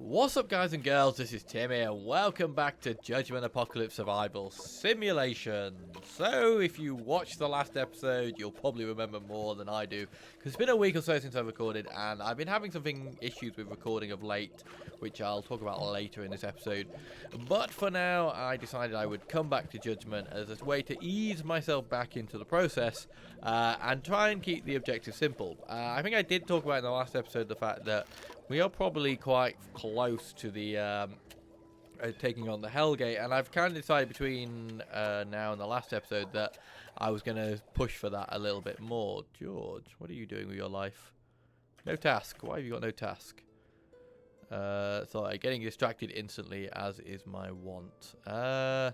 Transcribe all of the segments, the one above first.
What's up, guys and girls? This is Tim here, and welcome back to Judgement Apocalypse Survival Simulation. So, if you watched the last episode, you'll probably remember more than I do, because it's been a week or so since I've recorded, and I've been having some issues with recording of late, which I'll talk about later in this episode. But for now, I decided I would come back to Judgement as a way to ease myself back into the process, and try and keep the objective simple. I think I did talk about in the last episode the fact that we are probably quite close to the taking on the Hellgate, and I've kind of decided between now and the last episode that I was going to push for that a little bit more. George, what are you doing with your life? No task. Why have you got no task? Sorry, getting distracted instantly, as is my want. Okay,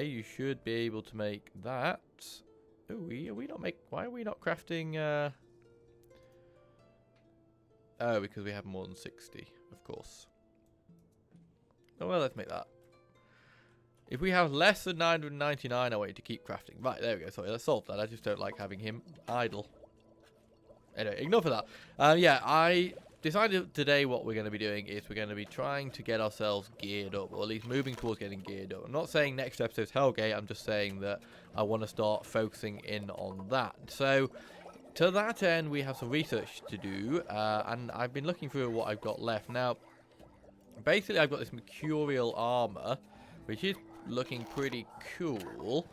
you should be able to make that. Ooh, why are we not crafting? Oh, because we have more than 60, of course. Oh, well, let's make that. If we have less than 999, I want you to keep crafting. Right, there we go. Sorry, let's solve that. I just don't like having him idle. Anyway, ignore for that. Yeah, I decided today what we're going to be doing is we're going to be trying to get ourselves geared up, or at least moving towards getting geared up. I'm not saying next episode's Hellgate. I'm just saying that I want to start focusing in on that. So, to that end, we have some research to do, and I've been looking through what I've got left. Now, basically, I've got this mercurial armor, which is looking pretty cool.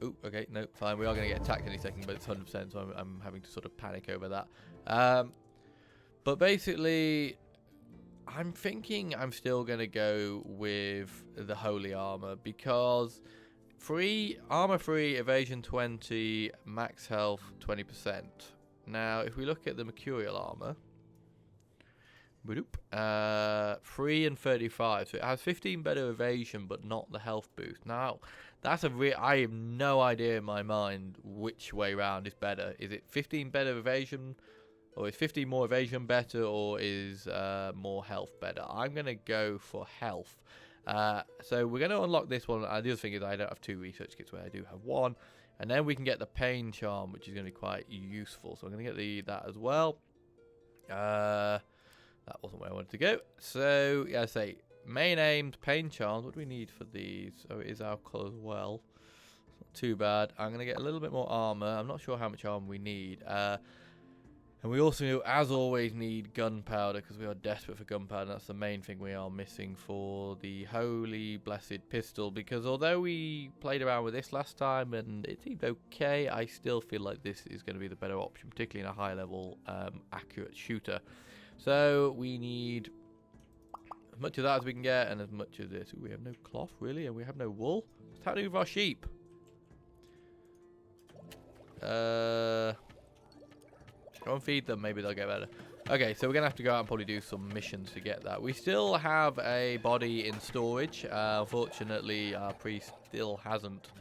Ooh, okay, no, fine. We are going to get attacked any second, but it's 100%, so I'm having to sort of panic over that. But basically, I'm thinking I'm still going to go with the holy armor, because armor free, evasion 20, max health 20%. Now, if we look at the mercurial armor, free and 35, so it has 15 better evasion, but not the health boost. Now, that's I have no idea in my mind which way round is better. Is it 15 better evasion, or is 15 more evasion better, or is more health better? I'm gonna go for health. So we're going to unlock this one. The other thing is I don't have 2 research kits where I do have 1. And then we can get the pain charm, which is going to be quite useful. So I'm going to get that as well. That wasn't where I wanted to go. So, yeah, I say, main aims, pain charms. What do we need for these? So it is alcohol as well. Not too bad. I'm going to get a little bit more armor. I'm not sure how much armor we need. And we also, as always, need gunpowder, because we are desperate for gunpowder. That's the main thing we are missing for the holy blessed pistol. Because although we played around with this last time and it seemed okay, I still feel like this is going to be the better option, particularly in a high level accurate shooter. So we need as much of that as we can get, and as much of this. Ooh, we have no cloth, really, and we have no wool. What's happening with our sheep? Go and feed them, maybe they'll get better. Okay, so we're going to have to go out and probably do some missions to get that. We still have a body in storage. Unfortunately, our priest still hasn't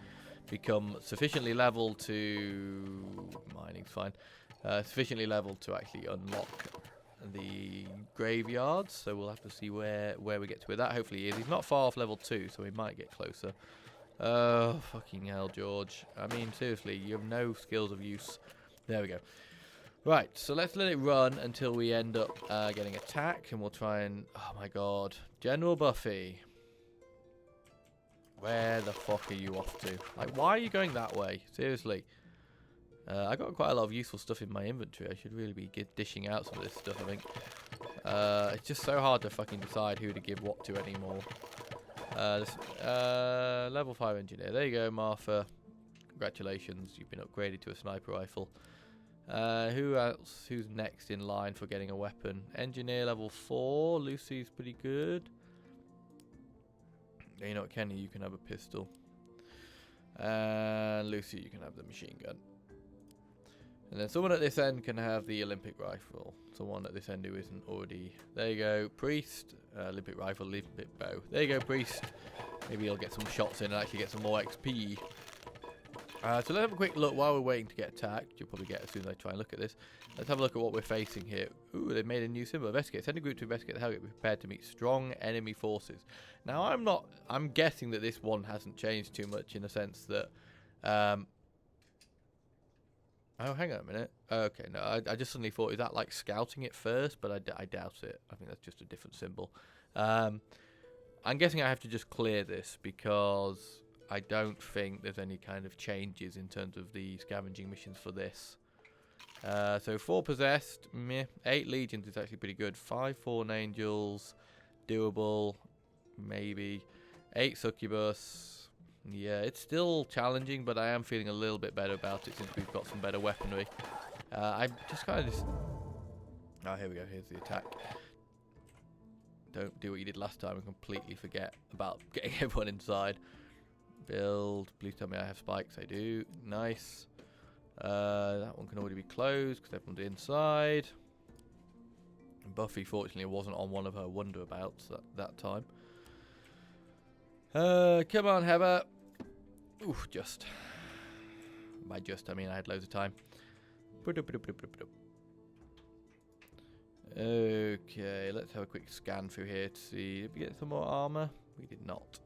become sufficiently leveled to... Mining's fine. Sufficiently leveled to actually unlock the graveyards. So we'll have to see where we get to with that. Hopefully he is. He's not far off level 2, so we might get closer. Oh, fucking hell, George. I mean, seriously, you have no skills of use. There we go. Right, so let's let it run until we end up getting attacked, and we'll try and... Oh my god. General Buffy. Where the fuck are you off to? Like, why are you going that way? Seriously. I got quite a lot of useful stuff in my inventory. I should really be dishing out some of this stuff, I think. It's just so hard to fucking decide who to give what to anymore. Level 5 engineer. There you go, Martha. Congratulations, you've been upgraded to a sniper rifle. Who else? Who's next in line for getting a weapon? Engineer level 4. Lucy's pretty good. You know what, Kenny, you can have a pistol. And Lucy, you can have the machine gun. And then someone at this end can have the Olympic rifle. Someone at this end who isn't already. There you go, priest. Olympic rifle, Olympic bow. There you go, priest. Maybe he'll get some shots in and actually get some more XP. So let's have a quick look while we're waiting to get attacked. You'll probably get it as soon as I try and look at this. Let's have a look at what we're facing here. Ooh, they've made a new symbol. Investigate. Send a group to investigate the Hellgate. Be prepared to meet strong enemy forces. Now, I'm guessing that this one hasn't changed too much in the sense that Oh, hang on a minute. Okay, no, I just suddenly thought, is that like scouting it first? But I doubt it. I think that's just a different symbol. I'm guessing I have to just clear this because I don't think there's any kind of changes in terms of the scavenging missions for this. So 4 possessed, meh. 8 legions is actually pretty good. 5 fallen angels, doable, maybe. 8 succubus. Yeah, it's still challenging, but I am feeling a little bit better about it since we've got some better weaponry. I'm just kind of just... Oh, here we go. Here's the attack. Don't do what you did last time and completely forget about getting everyone inside. Build. Please tell me I have spikes. I do. Nice. That one can already be closed because everyone's inside. And Buffy, fortunately, wasn't on one of her wonderabouts that time. Come on, Heather. Ooh, just. By just, I mean I had loads of time. Okay, let's have a quick scan through here to see. Did we get some more armor? We did not.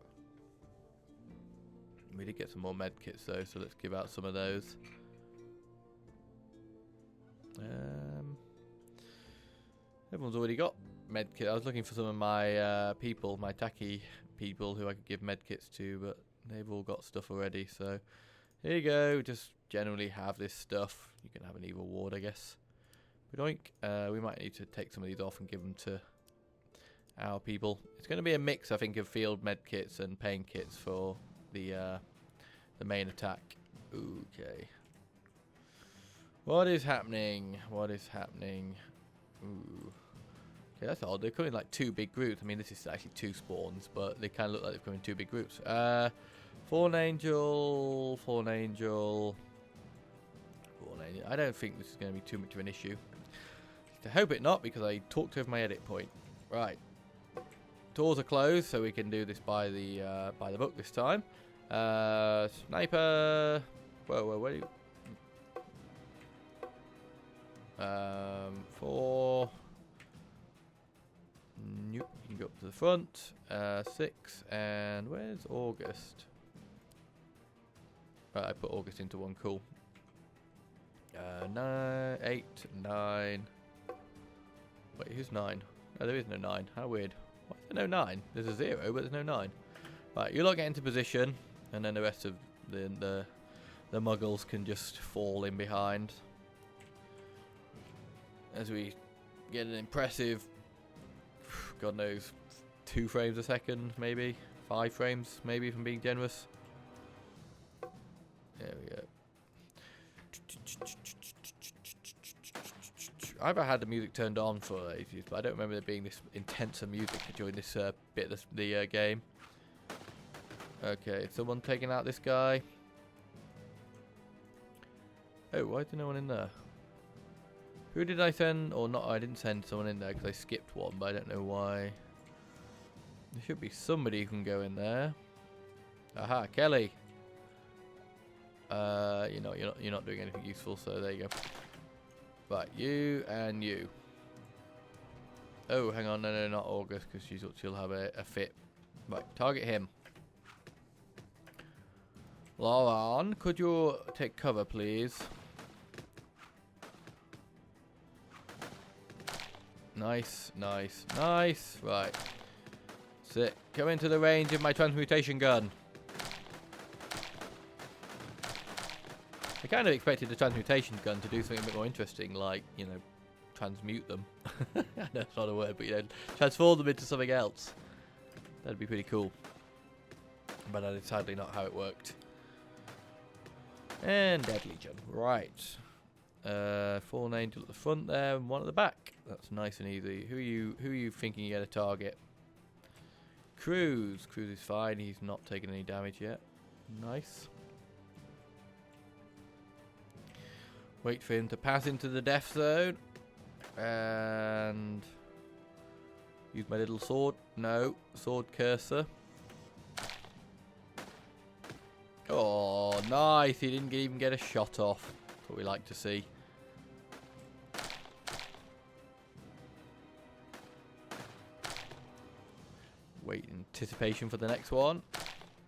We did get some more medkits though, so let's give out some of those. Everyone's already got medkit. I was looking for some of my people, my tacky people who I could give medkits to, but they've all got stuff already. So here you go. Just generally have this stuff. You can have an evil ward, I guess. Doink. We might need to take some of these off and give them to our people. It's going to be a mix, I think, of field medkits and pain kits for the main attack. Okay. What is happening? What is happening? Ooh. Okay, that's odd. They're coming like 2 big groups. I mean, this is actually 2 spawns, but they kind of look like they're coming in 2 big groups. Fallen Angel, Fallen Angel, Fallen Angel. I don't think this is going to be too much of an issue. I hope it not, because I talked over my edit point. Right. Doors are closed, so we can do this by the book this time. Sniper. Whoa, where are you? 4. Nope, you can go up to the front. 6, and where's August? Right, I put August into one. Cool. 9, 8, 9. Wait, who's 9? Oh, there is no 9. How weird. Why is there no 9? There's a 0, but there's no 9. Right, you lot get into position, and then the rest of the muggles can just fall in behind. As we get an impressive, God knows, 2 frames a second, maybe 5 frames, maybe, if I'm being generous. There we go. I've had the music turned on for ages, but I don't remember there being this intense music during this bit of the game. Okay, someone taking out this guy. Oh, why is there no one in there? Who did I send? Or not, I didn't send someone in there because I skipped one, but I don't know why. There should be somebody who can go in there. Aha, Kelly. You're not doing anything useful, so there you go. Right, you and you. Oh, hang on, no, not August, because she'll have a fit. Right, target him. Lauren, could you take cover, please? Nice, nice, nice. Right. Sit. Come into the range of my transmutation gun. I kind of expected the transmutation gun to do something a bit more interesting, like, you know, transmute them. I know it's not a word, but, you know, transform them into something else. That'd be pretty cool. But that is sadly not how it worked. And Dead Legion. Right. Fallen Angel at the front there, and one at the back. That's nice and easy. Who are you thinking you're going to target? Cruz. Cruz is fine. He's not taking any damage yet. Nice. Wait for him to pass into the death zone. And use my little sword. No. Sword cursor. Oh, nice. He didn't even get a shot off. That's what we like to see. Wait, anticipation for the next one.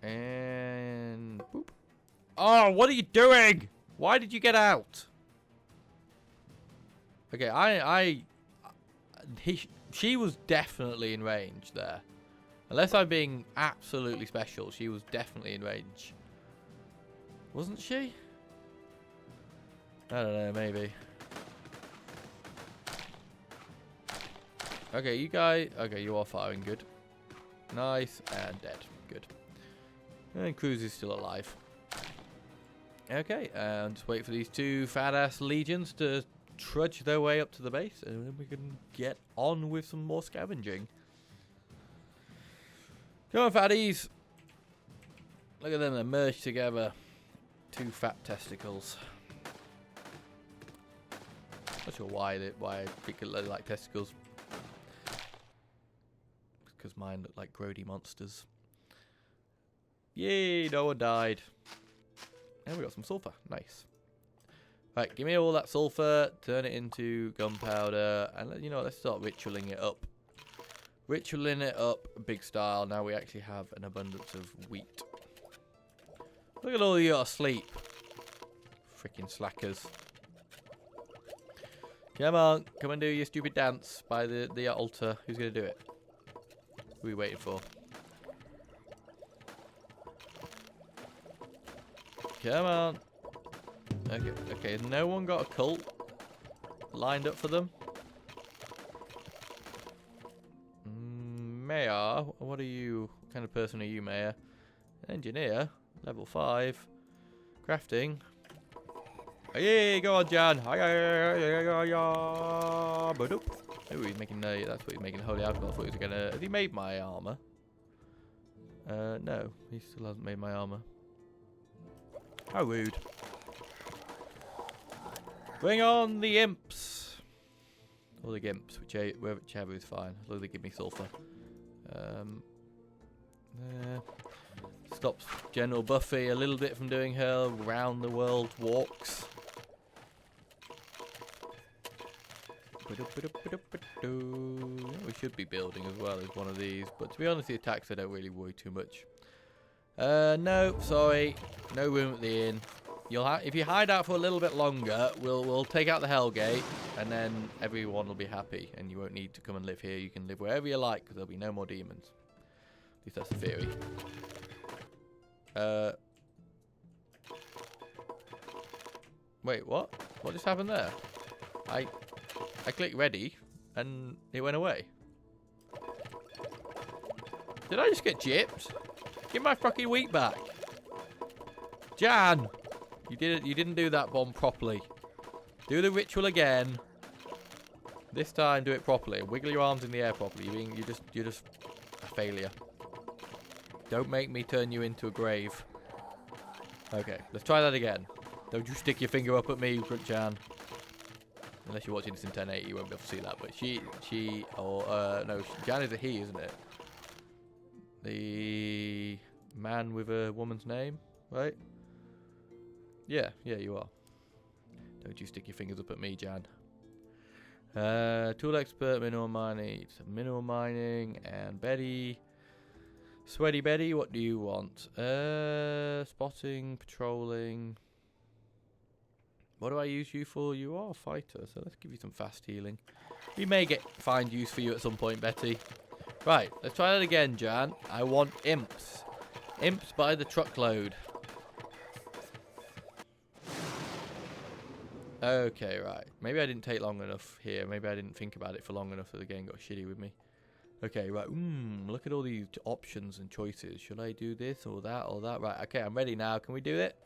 And boop. Oh, what are you doing? Why did you get out? Okay, she was definitely in range there. Unless I'm being absolutely special, she was definitely in range. Wasn't she? I don't know, maybe. Okay, you guys... Okay, you are firing. Good. Nice. And dead. Good. And Cruz is still alive. Okay, and just wait for these two fat-ass legions to trudge their way up to the base, and then we can get on with some more scavenging. Come on, fatties! Look at them, they're merged together. Two fat testicles. Not sure why I particularly like testicles. Because mine look like grody monsters. Yay, no one died. And we got some sulfur. Nice. Right, give me all that sulfur, turn it into gunpowder, and you know, let's start ritualing it up. Ritualing it up big style. Now we actually have an abundance of wheat. Look at all you asleep. Freaking slackers. Come on, come and do your stupid dance by the altar. Who's going to do it? Who are we waiting for? Come on. Okay, has no one got a cult lined up for them? Mayor, what are you? What kind of person are you, Mayor? Engineer, level 5. Crafting. Hey, go on, Jan. Oh, he's making that's what he's making holy alcohol. I thought he was gonna. Has he made my armor? No, he still hasn't made my armor. How rude. Bring on the imps. Or the gimps, whichever is fine. As long as they give me sulfur. Stops General Buffy a little bit from doing her round the world walks. We should be building as well as one of these, but to be honest, the attacks I don't really worry too much. No, sorry, no room at the inn. If you hide out for a little bit longer, we'll take out the Hellgate, and then everyone will be happy, and you won't need to come and live here. You can live wherever you like, because there'll be no more demons. At least that's the theory. Wait, what? What just happened there? I clicked ready, and it went away. Did I just get gypped? Give my fucking wheat back. Jan! You didn't do that bomb properly. Do the ritual again. This time do it properly. Wiggle your arms in the air properly. You're just a failure. Don't make me turn you into a grave. Okay, let's try that again. Don't you stick your finger up at me, Jan. Unless you're watching this in 1080, you won't be able to see that. But no, Jan is a he, isn't it? The man with a woman's name, right? Yeah, you are. Don't you stick your fingers up at me, Jan. Tool expert, mineral mining, mineral mining, and Betty. Sweaty Betty, what do you want? Spotting, patrolling. What do I use you for? You are a fighter, so let's give you some fast healing. We may find use for you at some point, Betty. Right, let's try that again, Jan. I want imps. Imps by the truckload. Okay, right. Maybe I didn't take long enough here. Maybe I didn't think about it for long enough so the game got shitty with me. Okay, right. Look at all these options and choices. Should I do this or that or that? Right, okay, I'm ready now. Can we do it?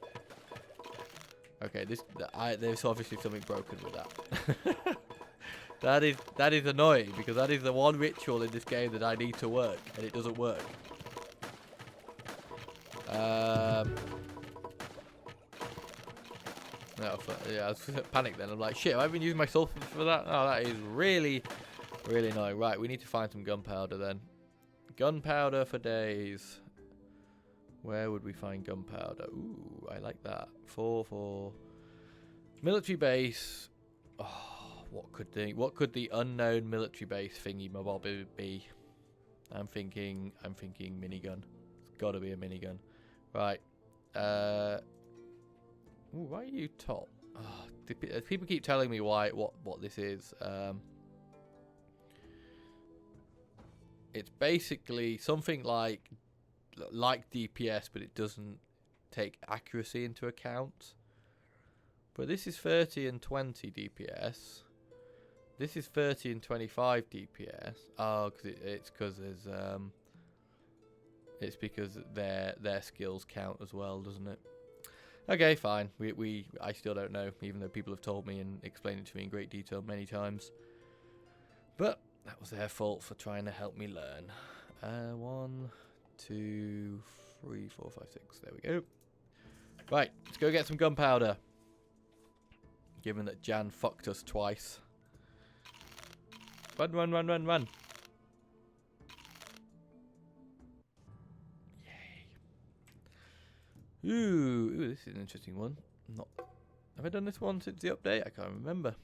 Okay, there's obviously something broken with that. that is annoying because that is the one ritual in this game that I need to work and it doesn't work. No, yeah, I was panicked then. I'm like, shit, I've been using my sulfur for that. Oh, that is really, really annoying. Right, we need to find some gunpowder then. Gunpowder for days. Where would we find gunpowder? Ooh, I like that. For military base. Oh, what could the unknown military base thingy mob be? I'm thinking minigun. It's got to be a minigun. Right. Ooh, why are you top? People keep telling me what this is. It's basically something like DPS, but it doesn't take accuracy into account. But this is 30 and 20 DPS. This is 30 and 25 DPS. Oh, it's because there's it's because their skills count as well, doesn't it? Okay, fine. I still don't know, even though people have told me and explained it to me in great detail many times. But that was their fault for trying to help me learn. 1, 2, 3, 4, 5, 6. There we go. Right, let's go get some gunpowder. Given that Jan fucked us twice. Run, run, run, run, run. Ooh, this is an interesting one. Have I done this one since the update? I can't remember.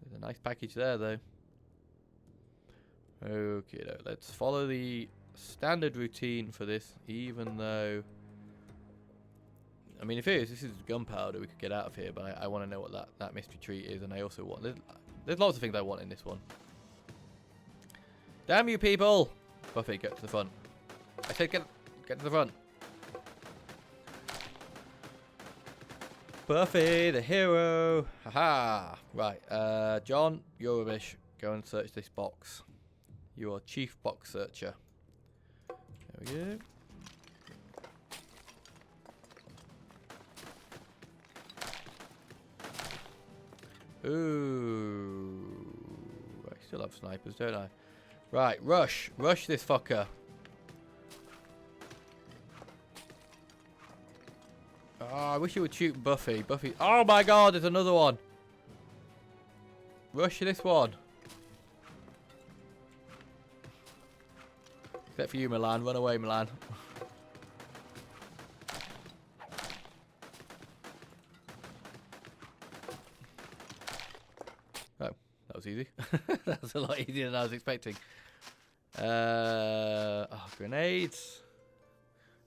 There's a nice package there, though. Okay, let's follow the standard routine for this, even though... I mean, if this is gunpowder, we could get out of here, but I want to know what that mystery tree is, and I also want... There's lots of things I want in this one. Damn you people! Buffy, get to the front. I said get to the front. Buffy, the hero. Haha. Right, John, you're rubbish. Go and search this box. You are chief box searcher. There we go. Ooh. I still have snipers, don't I? Right, rush. Rush this fucker. Oh, I wish you would shoot Buffy. Buffy. Oh my god, there's another one. Rush this one. Except for you, Milan. Run away, Milan. Oh, that was easy. That was a lot easier than I was expecting. Oh, grenades.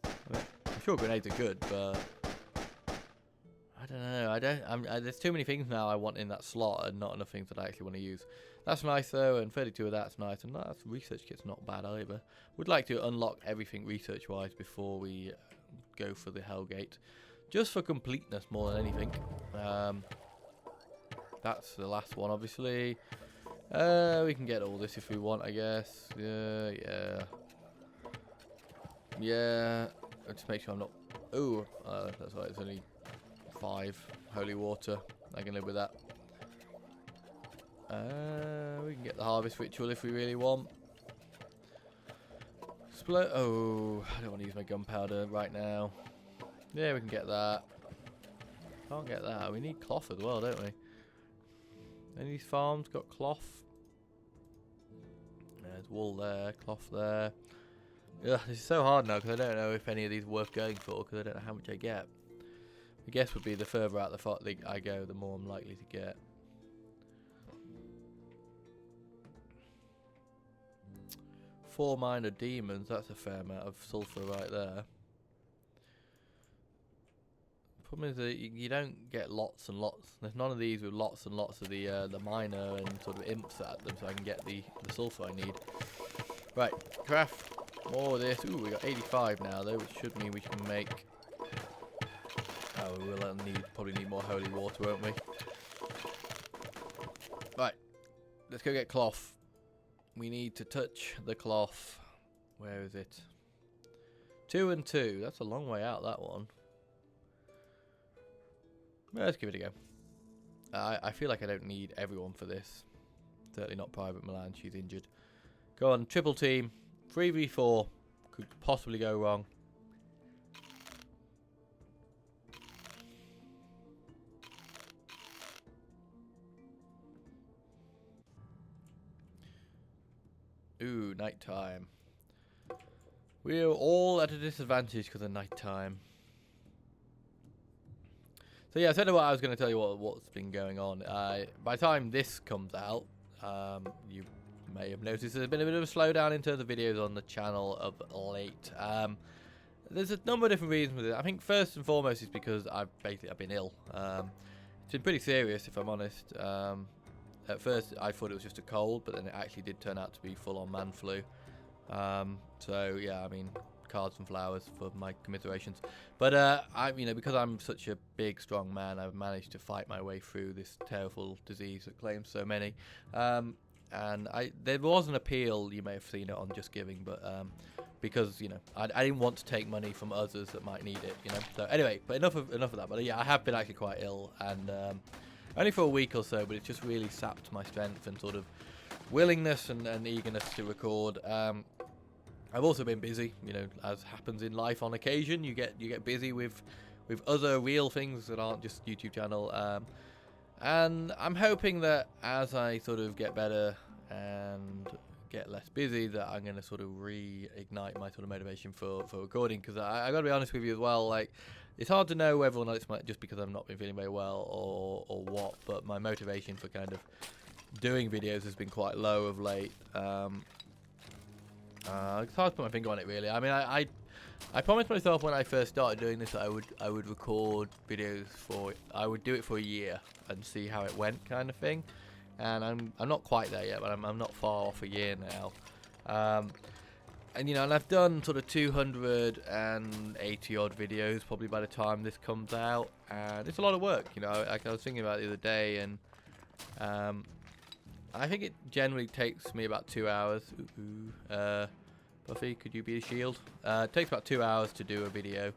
I'm sure grenades are good, but... I don't know. There's too many things now I want in that slot and not enough things that I actually want to use. That's nice though, and 32 of that's nice, and that research kit's not bad either. Would like to unlock everything research-wise before we go for the Hellgate, just for completeness more than anything. That's the last one, obviously. We can get all this if we want, I guess. Yeah. Just make sure I'm not. Ooh, that's right. It's only 5 holy water. I can live with that. We can get the harvest ritual if we really want. Oh, I don't want to use my gunpowder right now. Yeah, we can get that. Can't get that. We need cloth as well, don't we? Any of these farms got cloth? There's wool there, cloth there. Ugh, this is so hard now because I don't know if any of these are worth going for because I don't know how much I get. I guess would be the further out the I go, the more I'm likely to get. Four minor demons, that's a fair amount of sulfur right there. Problem is that you don't get lots and lots. There's none of these with lots and lots of the minor and sort of imps at them, so I can get the sulfur I need. Right, craft more of this. Ooh, we got 85 now though, which should mean we can make. Oh, we'll probably need more holy water, won't we? Right, let's go get cloth. We need to touch the cloth. Where is it? 2 and 2. That's a long way out, that one. Well, let's give it a go. I feel like I don't need everyone for this. Certainly not Private Milan. She's injured. Go on, triple team. 3v4. Could possibly go wrong. Ooh, nighttime. We're all at a disadvantage because of nighttime. So yeah, I said what I was going to tell you what's been going on. By the time this comes out, you may have noticed there's been a bit of a slowdown in terms of videos on the channel of late. There's a number of different reasons with it. I think first and foremost is because I've been ill. It's been pretty serious, if I'm honest. At first, I thought it was just a cold, but then it actually did turn out to be full-on man flu. So yeah, I mean, cards and flowers for my commiserations. But because I'm such a big, strong man, I've managed to fight my way through this terrible disease that claims so many. And there was an appeal, you may have seen it on Just Giving, but because I didn't want to take money from others that might need it, So anyway, but enough of that. But yeah, I have been actually quite ill, and only for a week or so, but it's just really sapped my strength and sort of willingness and eagerness to record. I've also been busy, as happens in life on occasion. You get busy with other real things that aren't just YouTube channel. And I'm hoping that as I sort of get better and get less busy, that I'm going to sort of reignite my sort of motivation for recording. Because I got to be honest with you as well, like, it's hard to know whether or not it's just because I've not been feeling very well or what, but my motivation for kind of doing videos has been quite low of late. It's hard to put my finger on it, really. I mean, I promised myself when I first started doing this that I would record videos I would do it for a year and see how it went, kind of thing. And I'm not quite there yet, but I'm not far off a year now. And I've done sort of 280 odd videos probably by the time this comes out, and it's a lot of work. I was thinking about it the other day, and I think it generally takes me about 2 hours. Buffy, could you be a shield? It takes about 2 hours to do a video,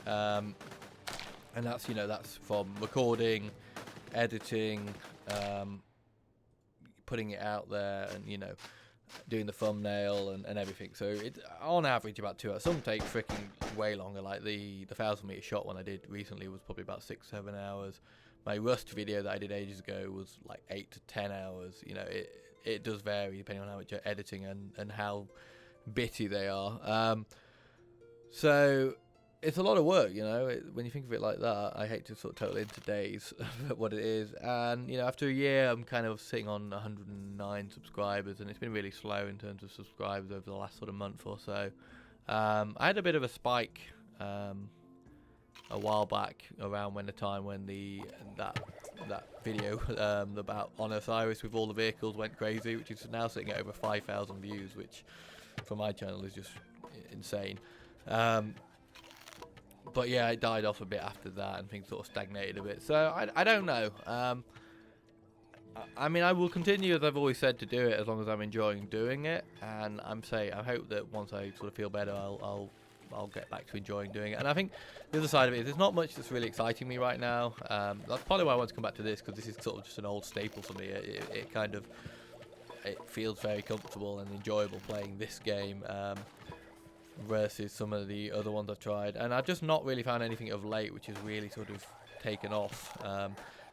and that's that's from recording, editing, putting it out there, and doing the thumbnail and everything. So it's on average about 2 hours. Some take freaking way longer. Like the 1,000-meter shot one I did recently was probably about 6-7 hours. My Rust video that I did ages ago was like 8 to 10 hours. It does vary depending on how much you're editing and how bitty they are. So it's a lot of work, when you think of it like that. I hate to sort of total into days what it is. And after a year, I'm kind of sitting on 109 subscribers, and it's been really slow in terms of subscribers over the last sort of month or so. I had a bit of a spike a while back around the time when that video about on Osiris with all the vehicles went crazy, which is now sitting at over 5,000 views, which for my channel is just insane. But yeah, it died off a bit after that, and things sort of stagnated a bit. So I don't know. I mean, I will continue, as I've always said, to do it as long as I'm enjoying doing it. And I hope that once I sort of feel better, I'll get back to enjoying doing it. And I think the other side of it is there's not much that's really exciting me right now. That's probably why I want to come back to this, because this is sort of just an old staple for me. It kind of feels very comfortable and enjoyable playing this game versus some of the other ones I've tried. And I've just not really found anything of late which has really sort of taken off.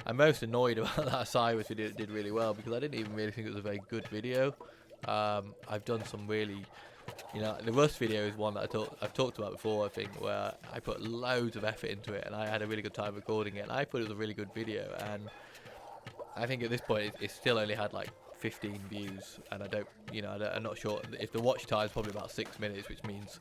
I'm most annoyed about that Osiris video that did really well, because I didn't even really think it was a very good video. I've done some really... the Rust video is one that I've talked about before, I think, where I put loads of effort into it, and I had a really good time recording it, and I thought it was a really good video. And I think at this point it still only had like 15 views, and I'm not sure if the watch time is probably about 6 minutes, which means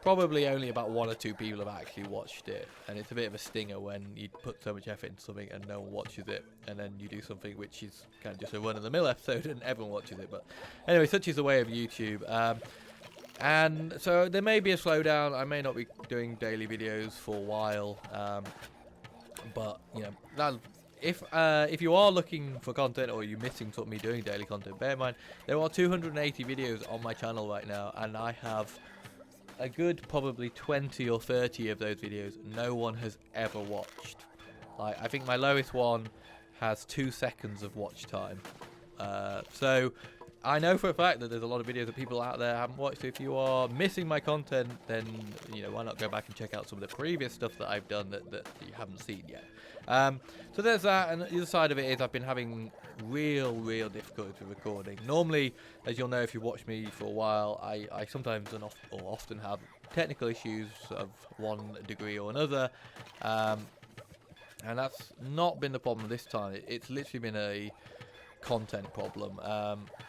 probably only about 1 or 2 people have actually watched it. And it's a bit of a stinger when you put so much effort into something and no one watches it, and then you do something which is kind of just a run-of-the-mill episode and everyone watches it. But anyway, such is the way of YouTube. And so there may be a slowdown. I may not be doing daily videos for a while, but if you are looking for content, or you're missing sort of me doing daily content, bear in mind there are 280 videos on my channel right now, and I have a good probably 20 or 30 of those videos no one has ever watched. Like, I think my lowest one has 2 seconds of watch time. So I know for a fact that there's a lot of videos that people out there haven't watched. If you are missing my content, then why not go back and check out some of the previous stuff that I've done that you haven't seen yet. So there's that, and the other side of it is I've been having real difficulty with recording. Normally, as you'll know if you've watched me for a while, I sometimes or often have technical issues of one degree or another, and that's not been the problem this time. It's literally been a content problem.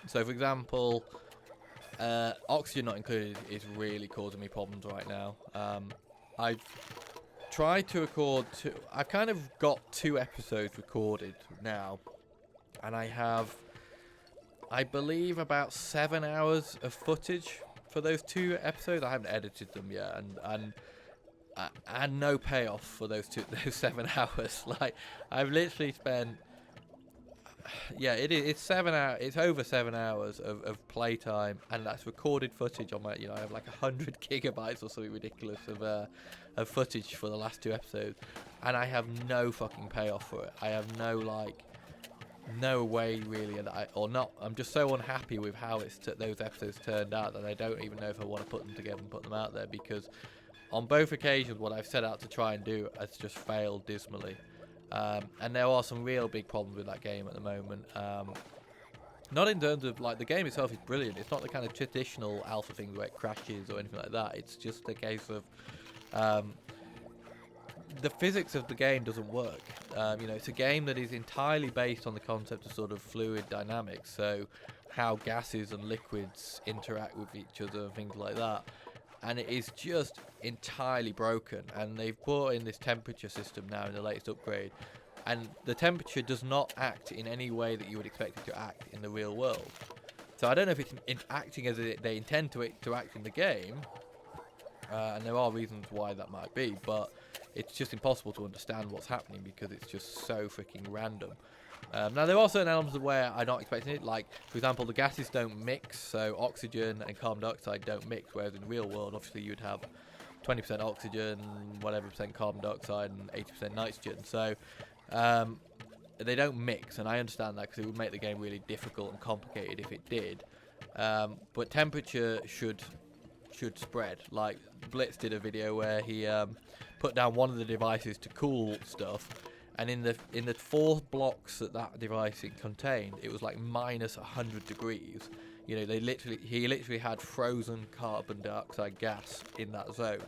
So for example, oxygen not included is really causing me problems right now. I've tried to record I've kind of got 2 episodes recorded now, and I have, I believe, about 7 hours of footage for those 2 episodes. I haven't edited them yet, and no payoff for those 7 hours. Like, I've literally spent, yeah, it's 7 hours. It's over 7 hours of playtime, and that's recorded footage on my. I have like 100 gigabytes or something ridiculous of footage for the last 2 episodes, and I have no fucking payoff for it. I have no way really, I'm just so unhappy with how those episodes turned out that I don't even know if I want to put them together and put them out there, because on both occasions what I've set out to try and do has just failed dismally. And there are some real big problems with that game at the moment. Not in terms of, like, the game itself is brilliant. It's not the kind of traditional alpha thing where it crashes or anything like that. It's just a case of the physics of the game doesn't work. It's a game that is entirely based on the concept of sort of fluid dynamics, so how gases and liquids interact with each other and things like that. And it is just entirely broken, and they've brought in this temperature system now in the latest upgrade, and the temperature does not act in any way that you would expect it to act in the real world. So I don't know if it's acting as they intend to act in the game, and there are reasons why that might be, but it's just impossible to understand what's happening because it's just so freaking random. Now, there are certain elements where I'm not expecting it, like, for example, the gases don't mix, so oxygen and carbon dioxide don't mix, whereas in the real world, obviously, you'd have 20% oxygen, whatever percent carbon dioxide, and 80% nitrogen. So they don't mix, and I understand that because it would make the game really difficult and complicated if it did. But temperature should spread. Like, Blitz did a video where he put down one of the devices to cool stuff, and in the 4 blocks that device contained, it was like minus 100 degrees. He literally had frozen carbon dioxide gas in that zone.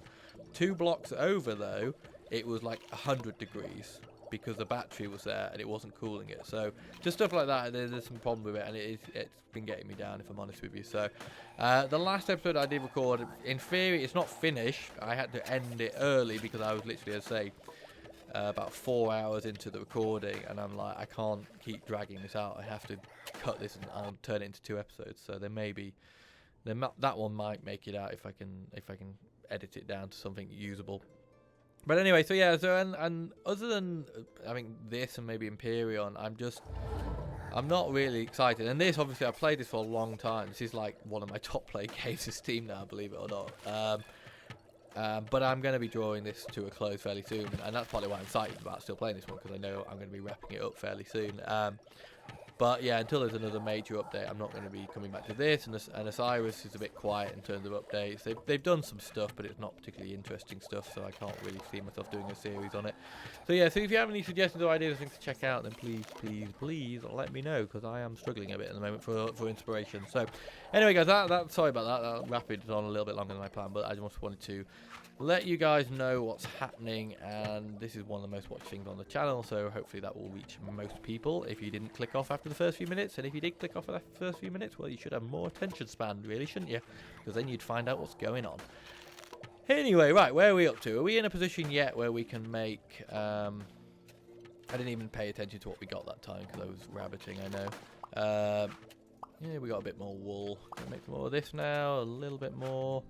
2 blocks over, though, it was like 100 degrees because the battery was there and it wasn't cooling it. So just stuff like that, there's some problem with it, and it's been getting me down, if I'm honest with you. So the last episode I did record, in theory, it's not finished. I had to end it early because I was literally, as I say, about 4 hours into the recording, and I'm like, I can't keep dragging this out. I have to cut this and I'll turn it into 2 episodes. So that one might make it out if I can edit it down to something usable. But anyway, so yeah, and other than I think this and maybe Empyrean, I'm not really excited. And this, obviously, I've played this for a long time. This is like one of my top played games of Steam now, believe it or not. But I'm going to be drawing this to a close fairly soon, and that's probably why I'm excited about still playing this one, because I know I'm going to be wrapping it up fairly soon. But yeah, until there's another major update, I'm not going to be coming back to this. And Osiris is a bit quiet in terms of updates. They've done some stuff, but it's not particularly interesting stuff, so I can't really see myself doing a series on it. So yeah, so if you have any suggestions or ideas, things to check out, then please let me know, because I am struggling a bit at the moment for inspiration. So anyway, guys, that sorry about that. That rapid on a little bit longer than I planned, but I just wanted to let you guys know what's happening, and this is one of the most watched things on the channel, so hopefully that will reach most people if you didn't click off after the first few minutes. And if you did click off after the first few minutes, well, you should have more attention span, really, shouldn't you? Because then you'd find out what's going on. Anyway, right, where are we up to? Are we in a position yet where we can make I didn't even pay attention to what we got that time because I was rabbiting, I know. Yeah, we got a bit more wool. Can we make more of this now? A little bit more.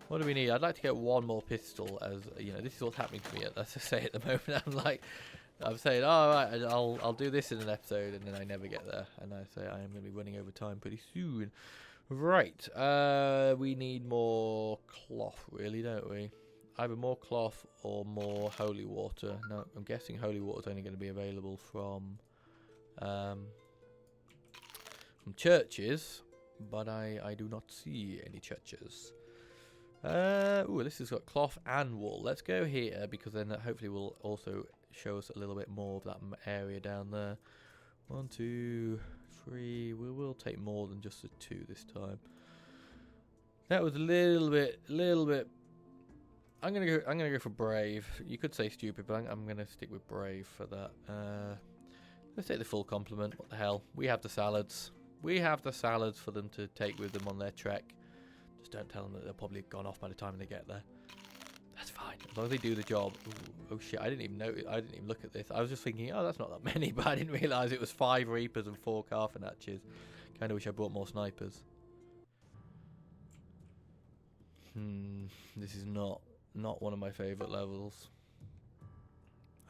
What do we need? I'd like to get one more pistol, as this is what's happening to me, let's just say, at the moment. I'm saying, all right, I'll do this in an episode, and then I never get there, and I say I am going to be running over time pretty soon. Right, we need more cloth, really, don't we? Either more cloth or more holy water. Now, I'm guessing holy water is only going to be available from churches, but I do not see any churches. Ooh, this has got cloth and wool. Let's go here, because then that hopefully will also show us a little bit more of that area down there. 1, 2, 3. We will take more than just the 2 this time. That was a little bit. I'm gonna go for brave. You could say stupid, but I'm gonna stick with brave for that. Let's take the full complement. What the hell? We have the salads. We have the salads for them to take with them on their trek. Just don't tell them that they'll probably have gone off by the time they get there. That's fine. fine. As long as they do the job. Ooh, oh shit, I didn't even know. I didn't even look at this. I was just thinking, oh, that's not that many, but I didn't realise it was 5 Reapers and 4 Carfanatches. Kind of wish I brought more snipers. This is not one of my favourite levels.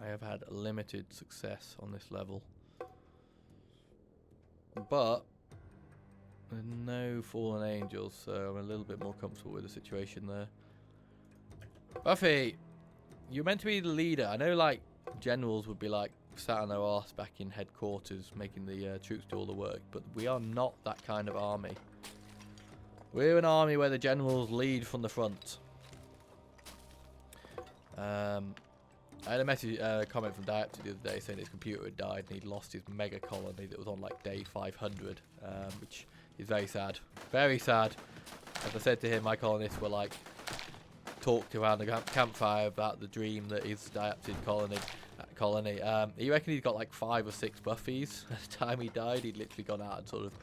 I have had limited success on this level. But there's no fallen angels, so I'm a little bit more comfortable with the situation there. Buffy, you're meant to be the leader. I know, like, generals would be like sat on their arse back in headquarters making the troops do all the work, but we are not that kind of army. We're an army where the generals lead from the front. I had a comment from Diapti the other day saying his computer had died and he'd lost his mega colony that was on like day 500, which is very sad. Very sad. As I said to him, my colonists were like talked around the campfire about the dream that is Diapti's colony. He reckoned he'd got like 5 or 6 buffies at the time he died. He'd literally gone out and sort of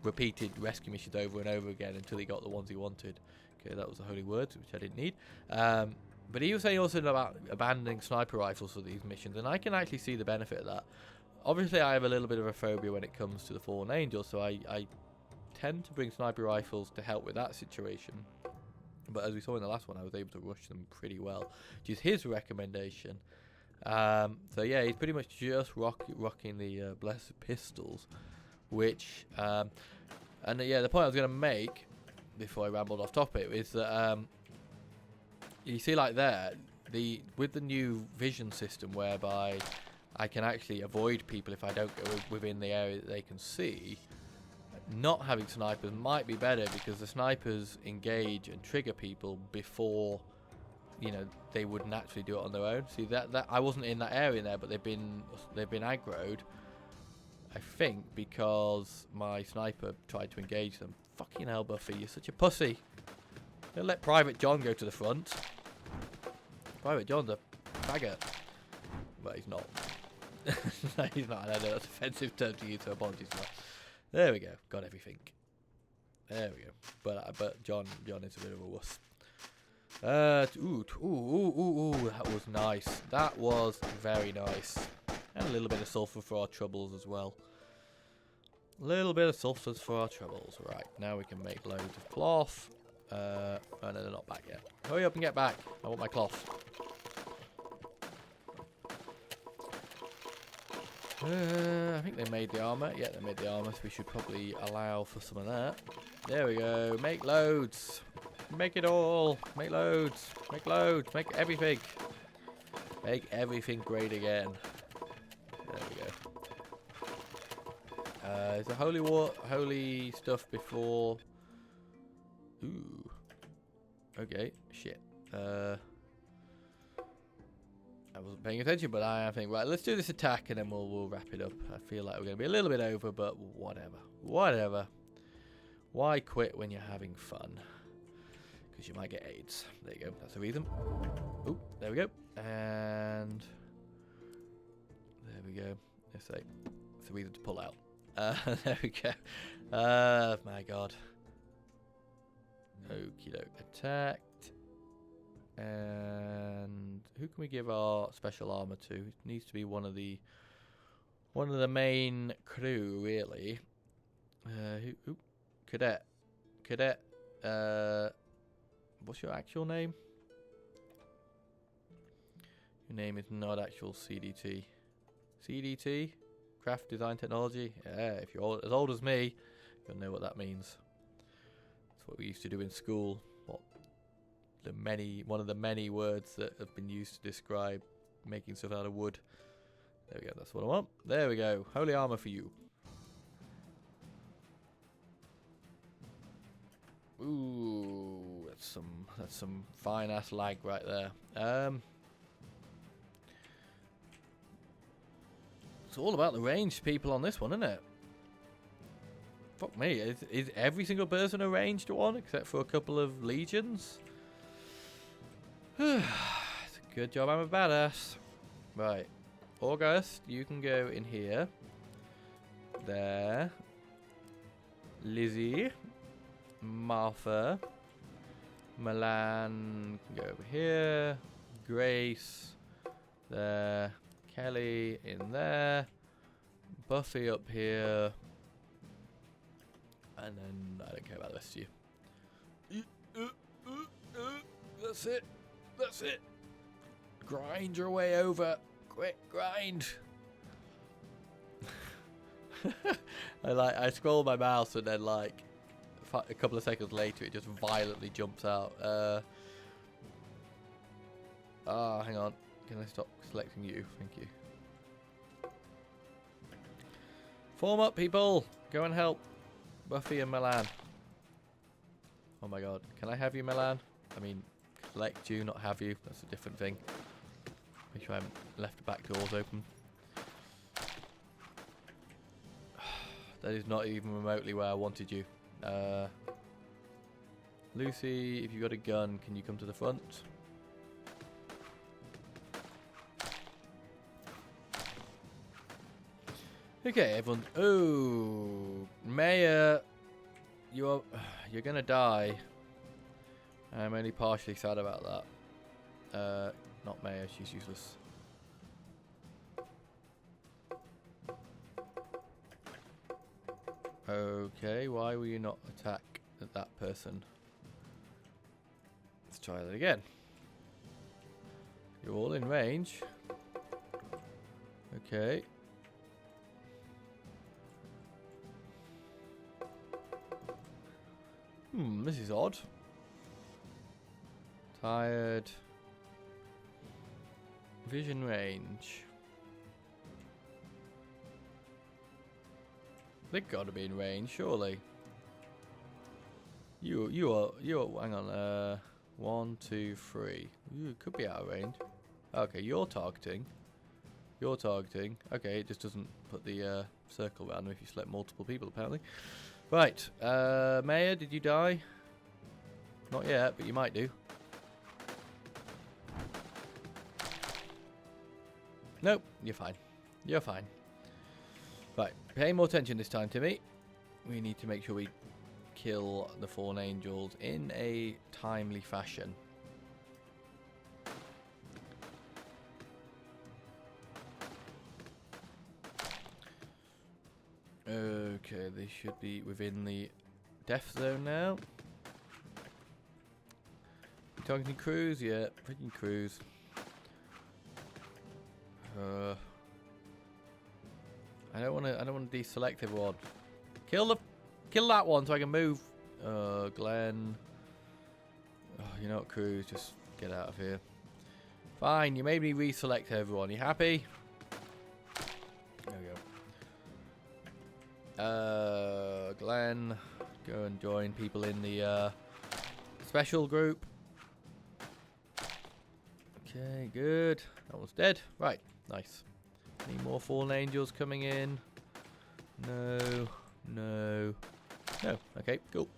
repeated rescue missions over and over again until he got the ones he wanted. Okay, that was the holy words, which I didn't need. But he was saying also about abandoning sniper rifles for these missions, and I can actually see the benefit of that. Obviously, I have a little bit of a phobia when it comes to the Fallen Angels, so I tend to bring sniper rifles to help with that situation. But as we saw in the last one, I was able to rush them pretty well, which is his recommendation. So yeah, he's pretty much just rocking the Blessed Pistols, which... and yeah, the point I was going to make, before I rambled off topic, is that... you see, like there, with the new vision system, whereby I can actually avoid people if I don't go within the area that they can see. Not having snipers might be better because the snipers engage and trigger people before, you know, they would naturally do it on their own. See that I wasn't in that area there, but they've been aggroed. I think because my sniper tried to engage them. Fucking hell, Buffy, you're such a pussy. Don't let Private John go to the front. Private John's a faggot. But he's not. No, he's not. I know that's offensive term to use, so apologies for that. There we go. Got everything. There we go. But John is a bit of a wuss. Ooh, that was nice. That was very nice. And a little bit of sulfur for our troubles as well. A little bit of sulfurs for our troubles. Right, now we can make loads of cloth. Oh no, they're not back yet. Hurry up and get back. I want my cloth. I think they made the armor. Yeah, they made the armor, so we should probably allow for some of that. There we go. Make loads. Make it all. Make loads. Make loads. Make everything. Make everything great again. There we go. Is the holy stuff before... Ooh. Okay. Shit. I wasn't paying attention, but I think, right, let's do this attack and then we'll wrap it up. I feel like we're going to be a little bit over, but whatever. Whatever. Why quit when you're having fun? Because you might get AIDS. There you go. That's the reason. Ooh, there we go. And there we go. It's the reason to pull out. There we go. My God. Okie doke. Attacked. And who can we give our special armor to? It needs to be one of the main crew, really. Cadet. What's your actual name? Your name is not actual CDT. CDT? Craft Design Technology? Yeah, if you're as old as me, you'll know what that means. That's what we used to do in school. One of the many words that have been used to describe making stuff out of wood. There we go, that's what I want. There we go. Holy armor for you. Ooh, that's some fine ass lag right there. It's all about the ranged people on this one, isn't it? Fuck me, is every single person a ranged one except for a couple of legions? It's a good job I'm a badass. Right. August, you can go in here. There. Lizzie. Martha. Milan can go over here. Grace there. Kelly in there. Buffy up here. And then I don't care about the rest of you. That's it. That's it. Grind your way over. Quick, grind. I scroll my mouse and then like a couple of seconds later it just violently jumps out. Hang on. Can I stop selecting you? Thank you. Form up, people. Go and help Buffy and Milan. Oh my god. Can I have you, Milan? I mean, select you, not have you. That's a different thing. Make sure I haven't left the back doors open. That is not even remotely where I wanted you. Lucy, if you've got a gun, can you come to the front? Okay, everyone. Oh, Maya, you're gonna die. I'm only partially sad about that. Not Maya, she's useless. Okay, why will you not attack at that person? Let's try that again. You're all in range. Okay. This is odd. Tired. Vision range. They've got to be in range, surely. You are. Hang on. 1, 2, 3. You could be out of range. Okay, you're targeting. You're targeting. Okay, it just doesn't put the circle around them if you select multiple people, apparently. Right. Maya, did you die? Not yet, but you might do. Nope, you're fine. You're fine. Right, pay more attention this time, Timmy. We need to make sure we kill the fallen angels in a timely fashion. Okay, they should be within the death zone now. Targeting Cruise? Yeah, freaking Cruise. I don't want to deselect everyone. Kill that one so I can move. Glenn. Oh, you know what, Cruz? Just get out of here. Fine, you made me reselect everyone. You happy? There we go. Glenn, go and join people in the special group. Okay, good. That one's dead. Right, nice. Any more fallen angels coming in? No, no, no. Okay, cool.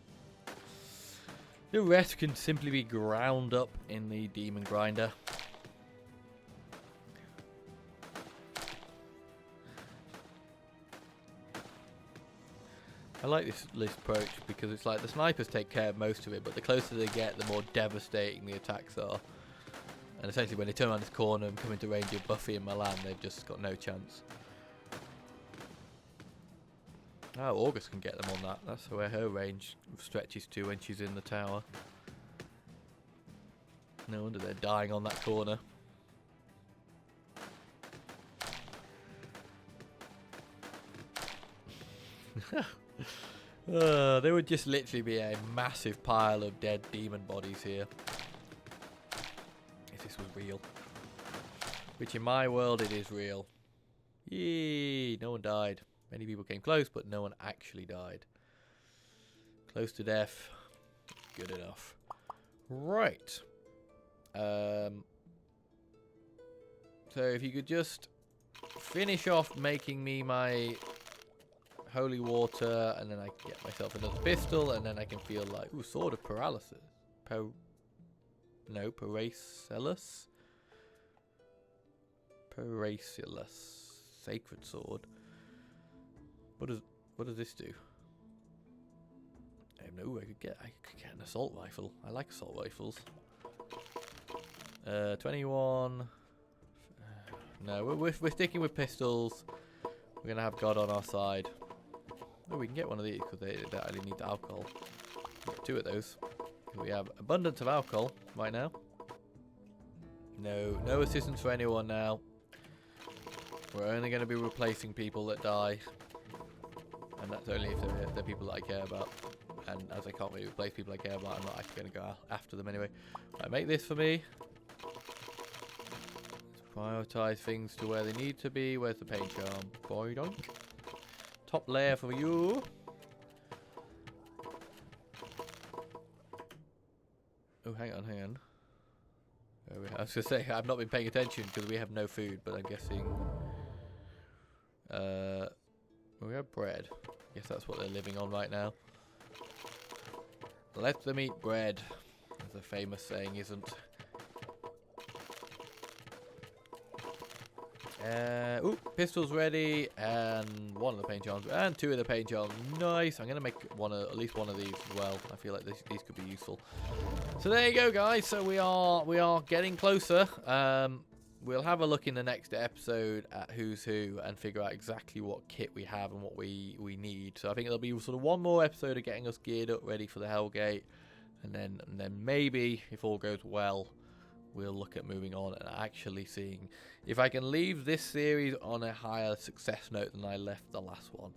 The rest can simply be ground up in the demon grinder. I like this approach because it's like the snipers take care of most of it, but the closer they get, the more devastating the attacks are. And essentially when they turn around this corner and come into range of Buffy and Milan, they've just got no chance. Oh, August can get them on that. That's where her range stretches to when she's in the tower. No wonder they're dying on that corner. There would just literally be a massive pile of dead demon bodies here. If this was real. Which in my world it is real. Yee! No one died. Many people came close, but no one actually died. Close to death. Good enough. Right. So if you could just finish off making me my holy water, and then I can get myself another pistol, and then I can feel like, ooh, sword of paralysis. No, Paracelsus? Paracelsus. Sacred sword. What does this do? No, I could get an assault rifle. I like assault rifles. 21. No, we're sticking with pistols. We're gonna have God on our side. Oh, we can get one of these because they only need the alcohol. Get 2 of those. We have abundance of alcohol right now. No assistance for anyone now. We're only going to be replacing people that die, and that's only if they're people that I care about. And as I can't really replace people I care about, I'm not actually going to go after them anyway. Right, make this for me. Let's prioritize things to where they need to be. Where's the paint charm? Boy, don't. Top layer for you. Oh, hang on. I was going to say, I've not been paying attention because we have no food, but I'm guessing... we have bread. I guess that's what they're living on right now. Let them eat bread, as the famous saying isn't. Ooh, pistols ready, and 1 of the paint charms, and 2 of the paint charms. Nice. I'm gonna make at least one of these as well. I feel like these could be useful. So there you go, guys. So we are getting closer. We'll have a look in the next episode at Who's Who and figure out exactly what kit we have and what we need. So I think there'll be sort of one more episode of getting us geared up, ready for the Hellgate, and then maybe, if all goes well, we'll look at moving on and actually seeing if I can leave this series on a higher success note than I left the last one.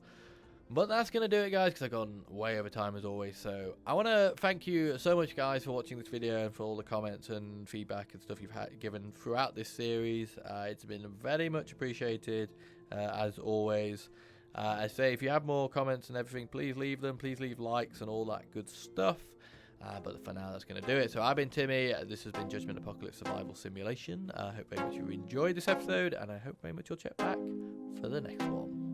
But that's going to do it, guys, because I've gone way over time as always. So I want to thank you so much, guys, for watching this video and for all the comments and feedback and stuff you've given throughout this series. It's been very much appreciated, as always. I say, if you have more comments and everything, please leave them. Please leave likes and all that good stuff. But for now, that's going to do it. So I've been Timmy. This has been Judgment Apocalypse Survival Simulation. I hope very much you enjoyed this episode, and I hope very much you'll check back for the next one.